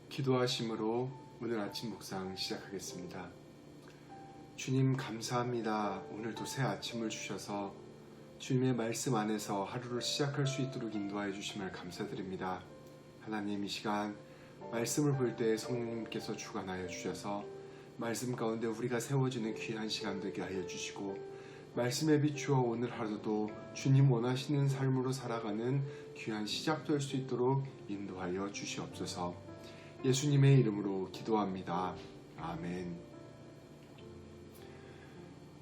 기도하심으로 오늘 아침 묵상 시작하겠습니다. 주님 감사합니다. 오늘도 새 아침을 주셔서 주님의 말씀 안에서 하루를 시작할 수 있도록 인도하여 주심을 감사드립니다. 하나님, 이 시간 말씀을 볼 때 성령님께서 주관하여 주셔서 말씀 가운데 우리가 세워지는 귀한 시간 되게 하여 주시고, 말씀에 비추어 오늘 하루도 주님 원하시는 삶으로 살아가는 귀한 시작 될 수 있도록 인도하여 주시옵소서. 예수님의 이름으로 기도합니다. 아멘.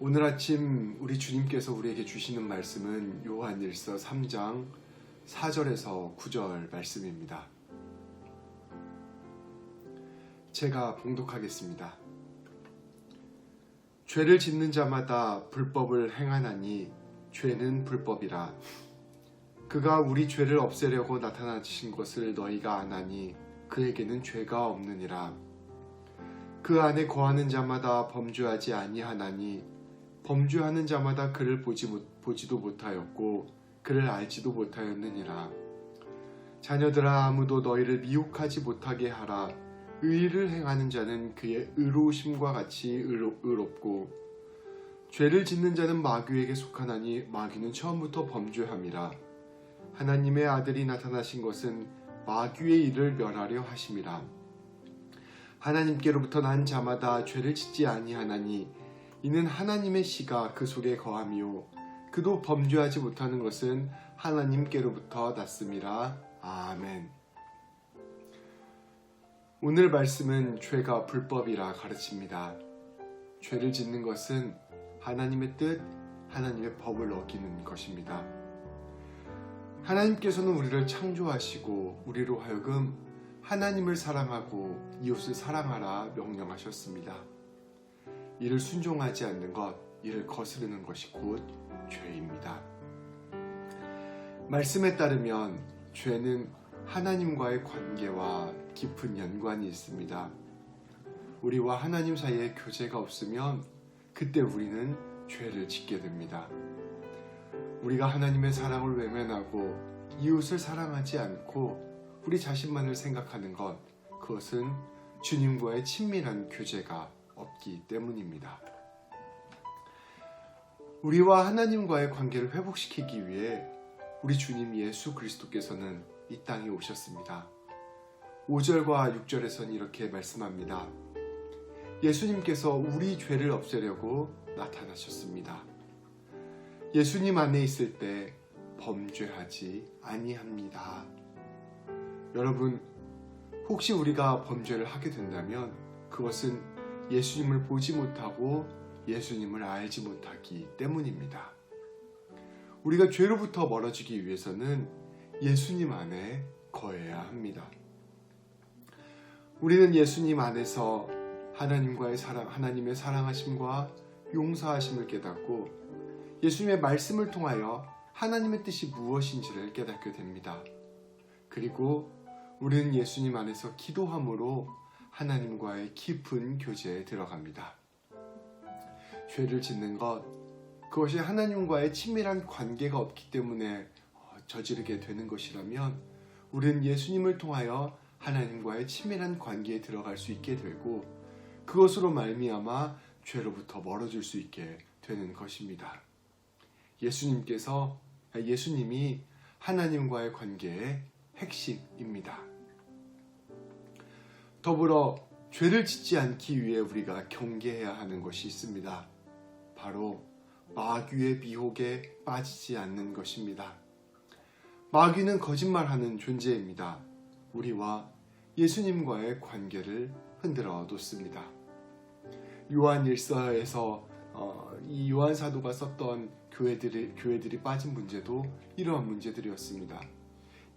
오늘 아침 우리 주님께서 우리에게 주시는 말씀은 요한일서 3장 4절에서 9절 말씀입니다. 제가 봉독하겠습니다. 죄를 짓는 자마다 불법을 행하나니 죄는 불법이라. 그가 우리 죄를 없애려고 나타나신 것을 너희가 아나니 그에게는 죄가 없느니라. 그 안에 거하는 자마다 범죄하지 아니하나니 범죄하는 자마다 그를 보지도 못하였고 그를 알지도 못하였느니라. 자녀들아, 아무도 너희를 미혹하지 못하게 하라. 의를 행하는 자는 그의 의로우심과 같이 의롭고 죄를 짓는 자는 마귀에게 속하나니 마귀는 처음부터 범죄함이라. 하나님의 아들이 나타나신 것은 마귀의 일을 멸하려 하심이라. 하나님께로부터 난 자마다 죄를 짓지 아니하나니 이는 하나님의 씨가 그 속에 거함이요 그도 범죄하지 못하는 것은 하나님께로부터 났음이라. 아멘. 오늘 말씀은 죄가 불법이라 가르칩니다. 죄를 짓는 것은 하나님의 뜻, 하나님의 법을 어기는 것입니다. 하나님께서는 우리를 창조하시고 우리로 하여금 하나님을 사랑하고 이웃을 사랑하라 명령하셨습니다. 이를 순종하지 않는 것, 이를 거스르는 것이 곧 죄입니다. 말씀에 따르면 죄는 하나님과의 관계와 깊은 연관이 있습니다. 우리와 하나님 사이에 교제가 없으면 그때 우리는 죄를 짓게 됩니다. 우리가 하나님의 사랑을 외면하고 이웃을 사랑하지 않고 우리 자신만을 생각하는 것, 그것은 주님과의 친밀한 교제가 없기 때문입니다. 우리와 하나님과의 관계를 회복시키기 위해 우리 주님 예수 그리스도께서는 이 땅에 오셨습니다. 5절과 6절에서는 이렇게 말씀합니다. 예수님께서 우리 죄를 없애려고 나타나셨습니다. 예수님 안에 있을 때 범죄하지 아니합니다. 여러분, 혹시 우리가 범죄를 하게 된다면 그것은 예수님을 보지 못하고 예수님을 알지 못하기 때문입니다. 우리가 죄로부터 멀어지기 위해서는 예수님 안에 거해야 합니다. 우리는 예수님 안에서 하나님과의 사랑, 하나님의 사랑하심과 용서하심을 깨닫고 예수님의 말씀을 통하여 하나님의 뜻이 무엇인지를 깨닫게 됩니다. 그리고 우리는 예수님 안에서 기도함으로 하나님과의 깊은 교제에 들어갑니다. 죄를 짓는 것, 그것이 하나님과의 친밀한 관계가 없기 때문에 저지르게 되는 것이라면 우리는 예수님을 통하여 하나님과의 친밀한 관계에 들어갈 수 있게 되고 그것으로 말미암아 죄로부터 멀어질 수 있게 되는 것입니다. 예수님이 하나님과의 관계의 핵심입니다. 더불어 죄를 짓지 않기 위해 우리가 경계해야 하는 것이 있습니다. 바로 마귀의 미혹에 빠지지 않는 것입니다. 마귀는 거짓말하는 존재입니다. 우리와 예수님과의 관계를 흔들어 놓습니다. 요한일서에서 이 요한 사도가 썼던 교회들이 빠진 문제도 이러한 문제들이었습니다.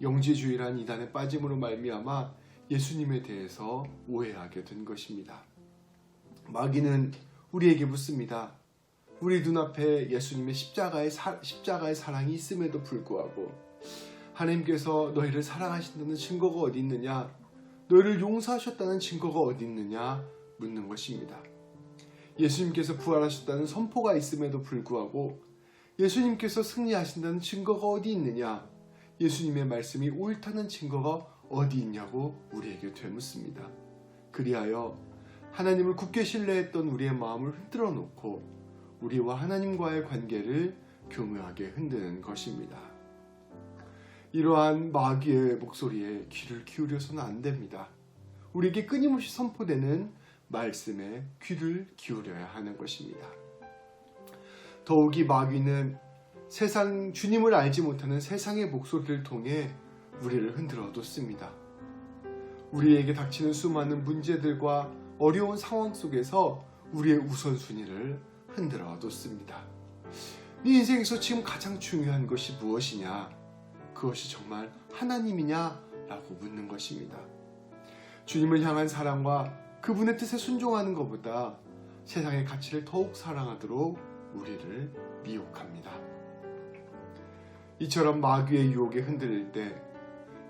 영지주의란 이단에 빠짐으로 말미암아 예수님에 대해서 오해하게 된 것입니다. 마귀는 우리에게 묻습니다. 우리 눈앞에 예수님의 십자가의 사랑이 있음에도 불구하고 하나님께서 너희를 사랑하신다는 증거가 어디 있느냐? 너희를 용서하셨다는 증거가 어디 있느냐? 묻는 것입니다. 예수님께서 부활하셨다는 선포가 있음에도 불구하고 예수님께서 승리하신다는 증거가 어디 있느냐? 예수님의 말씀이 옳다는 증거가 어디 있냐고 우리에게 되묻습니다. 그리하여 하나님을 굳게 신뢰했던 우리의 마음을 흔들어 놓고 우리와 하나님과의 관계를 교묘하게 흔드는 것입니다. 이러한 마귀의 목소리에 귀를 기울여서는 안 됩니다. 우리에게 끊임없이 선포되는 말씀에 귀를 기울여야 하는 것입니다. 더욱이 마귀는 주님을 알지 못하는 세상의 목소리를 통해 우리를 흔들어 뒀습니다. 우리에게 닥치는 수많은 문제들과 어려운 상황 속에서 우리의 우선순위를 흔들어 뒀습니다. 네 인생에서 지금 가장 중요한 것이 무엇이냐? 그것이 정말 하나님이냐? 라고 묻는 것입니다. 주님을 향한 사랑과 그분의 뜻에 순종하는 것보다 세상의 가치를 더욱 사랑하도록 우리를 미혹합니다. 이처럼 마귀의 유혹에 흔들릴 때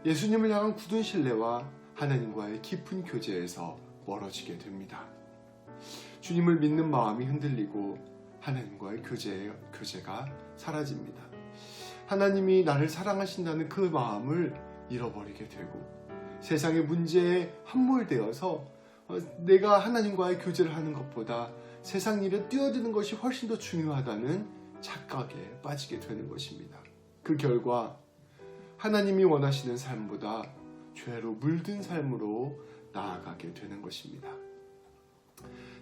예수님을 향한 굳은 신뢰와 하나님과의 깊은 교제에서 멀어지게 됩니다. 주님을 믿는 마음이 흔들리고 하나님과의 교제가 사라집니다. 하나님이 나를 사랑하신다는 그 마음을 잃어버리게 되고 세상의 문제에 함몰되어서 내가 하나님과의 교제를 하는 것보다 세상 일에 뛰어드는 것이 훨씬 더 중요하다는 착각에 빠지게 되는 것입니다. 그 결과 하나님이 원하시는 삶보다 죄로 물든 삶으로 나아가게 되는 것입니다.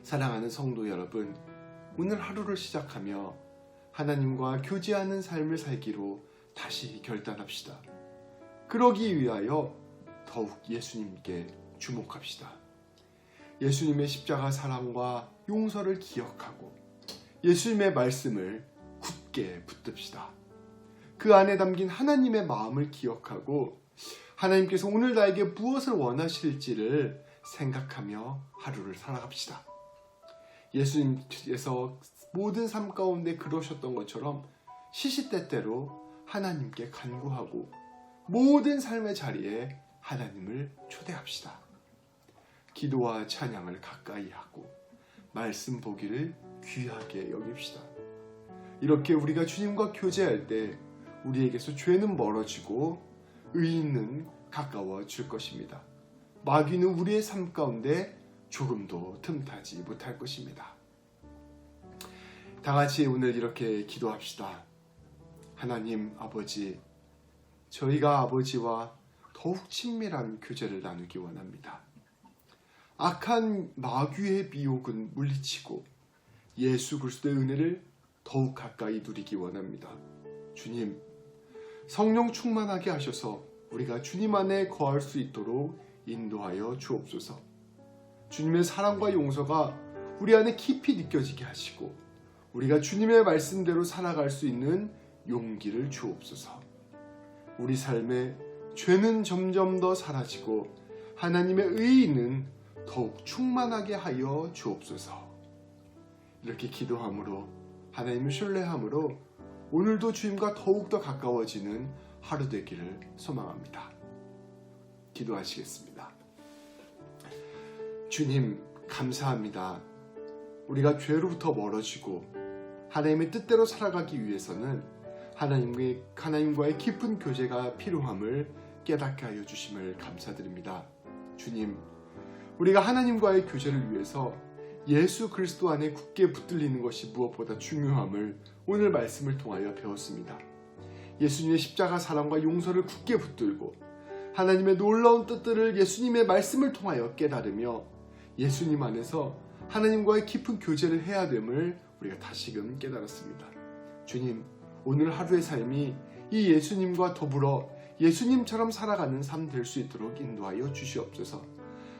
사랑하는 성도 여러분, 오늘 하루를 시작하며 하나님과 교제하는 삶을 살기로 다시 결단합시다. 그러기 위하여 더욱 예수님께 주목합시다. 예수님의 십자가 사랑과 용서를 기억하고 예수님의 말씀을 굳게 붙듭시다. 그 안에 담긴 하나님의 마음을 기억하고 하나님께서 오늘 나에게 무엇을 원하실지를 생각하며 하루를 살아갑시다. 예수님께서 모든 삶 가운데 그러셨던 것처럼 시시때때로 하나님께 간구하고 모든 삶의 자리에 하나님을 초대합시다. 기도와 찬양을 가까이 하고 말씀 보기를 귀하게 여깁시다. 이렇게 우리가 주님과 교제할 때 우리에게서 죄는 멀어지고 의인은 가까워질 것입니다. 마귀는 우리의 삶 가운데 조금도 틈타지 못할 것입니다. 다 같이 오늘 이렇게 기도합시다. 하나님 아버지, 저희가 아버지와 더욱 친밀한 교제를 나누기 원합니다. 악한 마귀의 미혹은 물리치고 예수 그리스도의 은혜를 더욱 가까이 누리기 원합니다. 주님, 성령 충만하게 하셔서 우리가 주님 안에 거할 수 있도록 인도하여 주옵소서. 주님의 사랑과 용서가 우리 안에 깊이 느껴지게 하시고 우리가 주님의 말씀대로 살아갈 수 있는 용기를 주옵소서. 우리 삶에 죄는 점점 더 사라지고 하나님의 의의는 더욱 충만하게 하여 주옵소서. 이렇게 기도함으로 하나님을 신뢰함으로 오늘도 주님과 더욱더 가까워지는 하루 되기를 소망합니다. 기도하시겠습니다. 주님, 감사합니다. 우리가 죄로부터 멀어지고 하나님의 뜻대로 살아가기 위해서는 하나님과의 깊은 교제가 필요함을 깨닫게 하여 주심을 감사드립니다. 주님, 우리가 하나님과의 교제를 위해서 예수 그리스도 안에 굳게 붙들리는 것이 무엇보다 중요함을 오늘 말씀을 통하여 배웠습니다. 예수님의 십자가 사랑과 용서를 굳게 붙들고 하나님의 놀라운 뜻들을 예수님의 말씀을 통하여 깨달으며 예수님 안에서 하나님과의 깊은 교제를 해야 됨을 우리가 다시금 깨달았습니다. 주님, 오늘 하루의 삶이 이 예수님과 더불어 예수님처럼 살아가는 삶 될 수 있도록 인도하여 주시옵소서.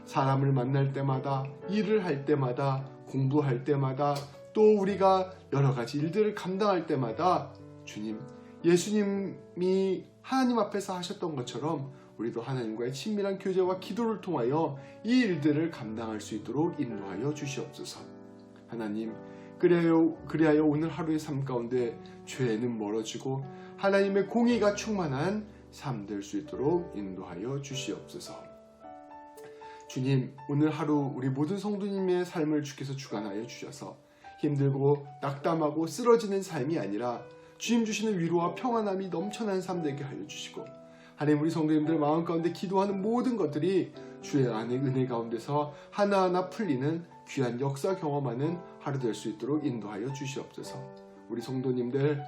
사람을 만날 때마다, 일을 할 때마다, 공부할 때마다, 또 우리가 여러 가지 일들을 감당할 때마다 주님, 예수님이 하나님 앞에서 하셨던 것처럼 우리도 하나님과의 친밀한 교제와 기도를 통하여 이 일들을 감당할 수 있도록 인도하여 주시옵소서. 하나님, 그리하여 오늘 하루의 삶 가운데 죄는 멀어지고 하나님의 공의가 충만한 삶 될 수 있도록 인도하여 주시옵소서. 주님, 오늘 하루 우리 모든 성도님의 삶을 주께서 주관하여 주셔서 힘들고 낙담하고 쓰러지는 삶이 아니라 주님 주시는 위로와 평안함이 넘쳐나는 삶 되게 하여 주시고 하나님, 우리 성도님들 마음 가운데 기도하는 모든 것들이 주의 안의 은혜 가운데서 하나하나 풀리는 귀한 역사 경험하는 하루 될 수 있도록 인도하여 주시옵소서. 우리 성도님들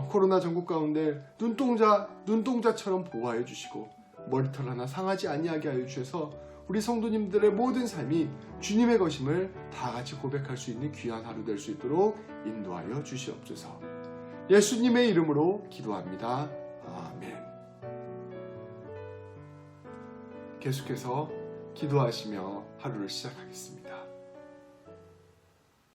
코로나 전국 가운데 눈동자처럼 보호하여 주시고 머리털 하나 상하지 아니하게 하여 주셔서 우리 성도님들의 모든 삶이 주님의 것임을 다 같이 고백할 수 있는 귀한 하루 될 수 있도록 인도하여 주시옵소서. 예수님의 이름으로 기도합니다. 아멘. 계속해서 기도하시며 하루를 시작하겠습니다.